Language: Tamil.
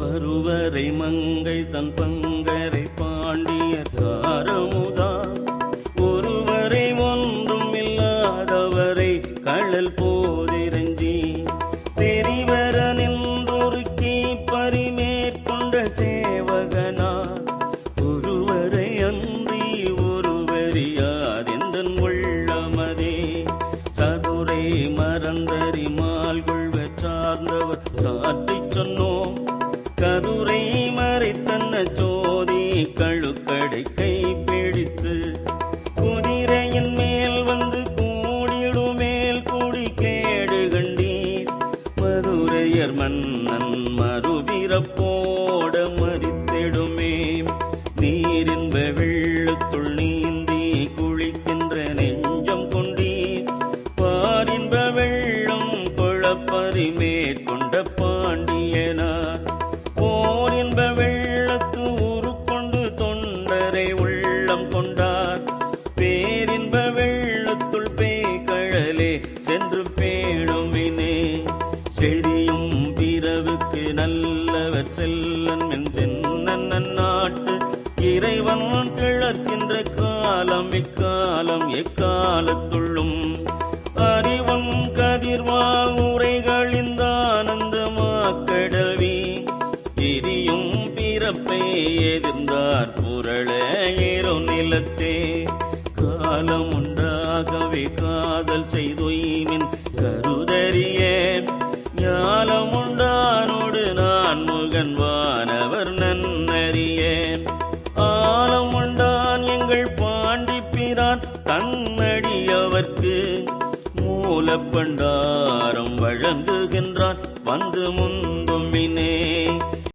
பருவரை மங்கை தன் பங்கரை பாண்டியர் காரமுதா ஒருவரை ஒன்றும் இல்லாதவரை கழல் போதிரஞ்சி தெரிவர நின்றொருக்கி பரிமேற்கொண்ட சேவகனா ஒருவரை அன்றி ஒருவரியாதெந்தன் உள்ளமதே சதுரை மறந்தறி மால்கொள்வ சார்ந்தவர் சாற்றிச் சொன்னோம் கதுரை மறைத்தன்ன சோதி கழுக்கடை கை பிடித்து குதிரையின் மேல் வந்து கூடிடுமேல் கூடி கேடு கண்டீர் மதுரையர் மன்னன் மறுபிறப்போட மறித்திடுமே நீரின்ப வெள்ளத்துள் நீந்தி குளிக்கின்ற நெஞ்சம் கொண்டீர் பாரின்ப வெள்ளம் குழப்பறி மேற்கொண்ட பாண்டியனார் போரின்ப வெள்ளத்து உருக்கொண்டு தொண்டரை உள்ளம் கொண்டார் பேரின்ப வெள்ளத்துள் பேய்கழலே சென்று பேணுமினே செரியும் பிறவுக்கு நல்லவர் செல்லன் என்றென்ன நாட்டு இறைவன் கிளர்க்கின்ற காலம் இக்காலம் எக்காலத்துள்ளும் அறிவன் கதிர்வால் உரைகளிந்தானந்தமாக்கடவி எரியும் பிறப்பை எதிர்ந்தார் புரள ஏறோ நிலத்தே காலம் உண்டாகவே காதல் செய்தொய்மின் கருதறிய ஞாலம் உண்டானோடு நான் முகன் வானவர் நன்னறிய ஆலம் உண்டான் எங்கள் பாண்டிப்பிரான் தன்னடியவர்க்கு மூலப்பண்டாரம் வழங்குகின்றான் வந்து முன்